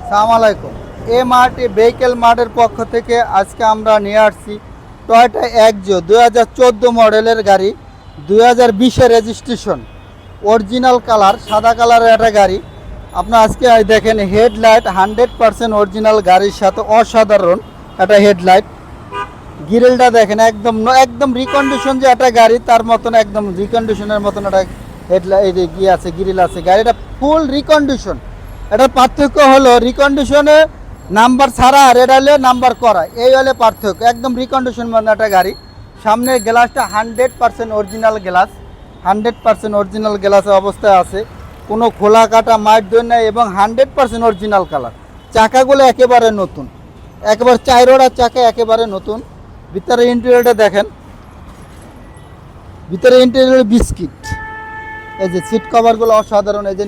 সালাম আলাইকুম। MRT vehicle মার্টের পক্ষ থেকে আজকে আমরা নিয়ে আসছি টয়োটা এক্সিও 2014 মডেলের গাড়ি, 2020-এর রেজিস্ট্রেশন, অরিজিনাল কালার, সাদা কালারের একটা গাড়ি। আপনার আজকে দেখেন হেডলাইট 100% অরিজিনাল, গাড়ির সাথে অসাধারণ একটা হেডলাইট। গ্রিলটা দেখেন একদম একদম রিকন্ডিশন, যে একটা গাড়ি তার মতন একদম রিকন্ডিশনের মতন একটা হেডলাইট গিয়ে আছে, গ্রিল আছে, গাড়িটা ফুল রিকন্ডিশন। এটার পার্থক্য হলো রিকন্ডিশনে নাম্বার ছাড়া আর এটা হলে নাম্বার করা, এই হলে পার্থক্য। একদম রিকন্ডিশন মানে একটা গাড়ি। সামনের গ্লাসটা 100% অরিজিনাল গ্লাস, 100% অরিজিনাল গ্লাসের অবস্থায় আছে, কোনো খোলা কাটা মাইট দই নাই এবং 100% অরিজিনাল কালার। চাকাগুলো একেবারে নতুন, একেবারে চাইরোড়া চাকা, একেবারে নতুন। ভিতরে ইন্টেরিয়রটা দেখেন, ভিতরে ইন্টেরিয়র বিস্কিট। এই যে সিট কভারগুলো অসাধারণ। এই যে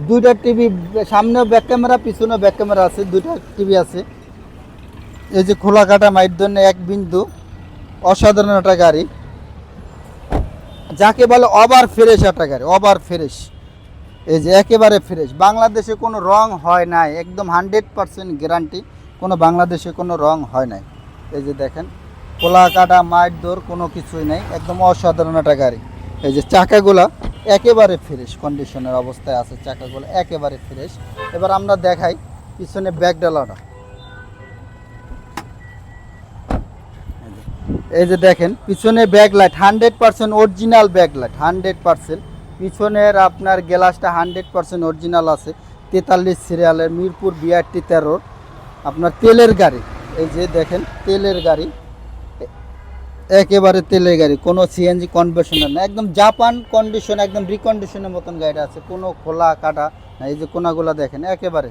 দুইটা টিভি, সামনেও ব্যাক ক্যামেরা, পিছনেও ব্যাক ক্যামেরা আছে, দুইটা টিভি আছে। এই যে খোলা কাটা মাইট জন্য এক বিন্দু, অসাধারণ একটা গাড়ি, যাকে বলে ওভার ফ্রেশ একটা গাড়ি, ওভার ফ্রেশ। এই যে একেবারে ফ্রেশ, বাংলাদেশে কোনো রং হয় নাই, একদম 100% গ্যারান্টি, কোনো বাংলাদেশে কোনো রং হয় নাই। এই যে দেখেন খোলা কাটা মাইট দোর কোনো কিছুই নেই, একদম অসাধারণ একটা গাড়ি। এই যে চাকাগুলা একেবারে ফ্রেশ কন্ডিশনের অবস্থায় আছে, চাকাগুলো একেবারে ফ্রেশ। এবার আমরা দেখাই পিছনে ব্যাক ডালাটা। এই যে দেখেন পিছনে ব্যাকলাইট 100% অরিজিনাল ব্যাকলাইট, 100%। পিছনের আপনার গ্লাসটা 100% অরিজিনাল আছে, 43 সিরিয়ালের, মিরপুর BRT 13, আপনার তেলের গাড়ি। এই যে দেখেন তেলের গাড়ি, একেবারে তেলের গাড়ি, কোনো সিএনজি কনভার্সনের না, একদম জাপান কন্ডিশন, একদম রিকন্ডিশনের মতন গাড়িটা আছে, কোনো খোলা কাটা না। এই যে কোনাগুলো দেখেন একেবারে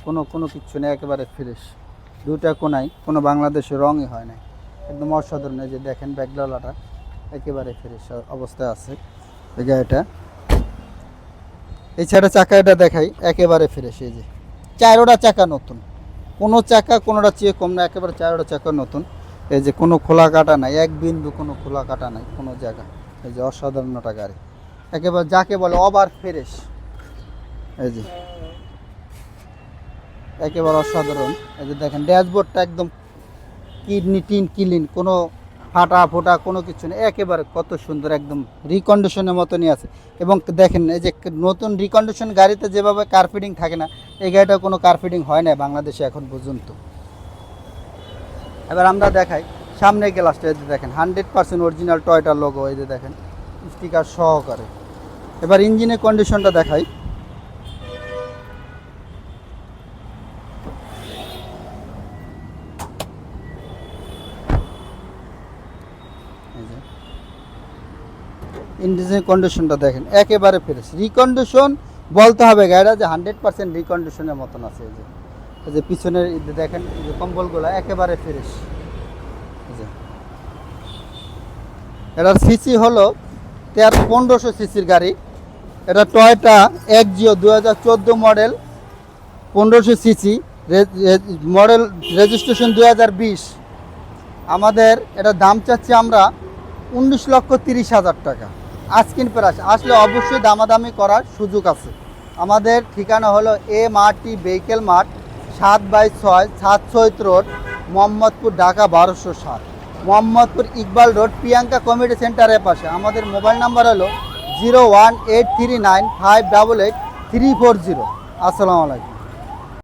কোনো কিচ্ছু নেই, একেবারে ফ্রেশ। দুইটা কোনায় কোনো বাংলাদেশে রঙই হয় না, একদম অসাধারণ। এই যে দেখেন ব্যাকডালাটা একেবারে ফ্রেশ অবস্থায় আছে এই গাড়িটা। এই ছাড়া চাকা এটা দেখাই, একেবারে ফ্রেশ। এই যে চারোটা চাকা নতুন, কোনো চাকা কোনোটা চেয়ে কম না, একেবারে চারোটা চাকা নতুন। এই যে কোনো খোলা কাটা নাই, এক বিন্দু কোনো খোলা কাটা নাই কোনো জায়গা। এই যে অসাধারণ একটা গাড়ি, একেবারে যাকে বলে ওভার ফ্রেশ। এই যে একেবারে অসাধারণ। এই যে দেখেন ড্যাশবোর্ডটা একদম কিডনি টিন ক্লিন, কোনো ফাটা ফোটা কোনো কিছু নেই, একেবারে কত সুন্দর, একদম রিকন্ডিশনের মতনই আছে। এবং দেখেন এই যে নতুন রিকন্ডিশন গাড়িতে যেভাবে কার্পেটিং থাকে না, এই গাড়িটা কোনো কার্পেটিং হয় না বাংলাদেশে এখন পর্যন্ত। এবার আমরা দেখাই সামনে গ্লাসটা। এই যে দেখেন 100% অরিজিনাল টয়োটা লোগো, এই যে দেখেন স্টিকার সহকারে। এবার ইঞ্জিনের কন্ডিশনটা দেখাই। ইঞ্জিনের কন্ডিশনটা দেখেন একেবারে ফ্রেশ, রিকন্ডিশন বলতে হবে গাড়িটা যে 100% রিকন্ডিশনের মতন আছে। এই যে পিছনের দেখেন, এই যে কম্বলগুলো একেবারে ফ্রেশ। এটার সিসি হলো 1500 সিসির গাড়ি। এটা Toyota Axio 2014 model, 1500 CC model, registration 2020। আমাদের এটা দাম চাচ্ছি আমরা 19,30,000 টাকা আজকিন প্রাইস। আসলে অবশ্যই দামাদামি করার সুযোগ আছে। আমাদের ঠিকানা হলো এমআরটি ভেহিকেল মার্ট, 7/6 সাত Syed road, Mohammadpur, Dhaka 1207, Mohammadpur Iqbal road, Priyanka community সেন্টারের পাশে। আমাদের মোবাইল নাম্বার হলো 01839588340। আসসালামু আলাইকুম।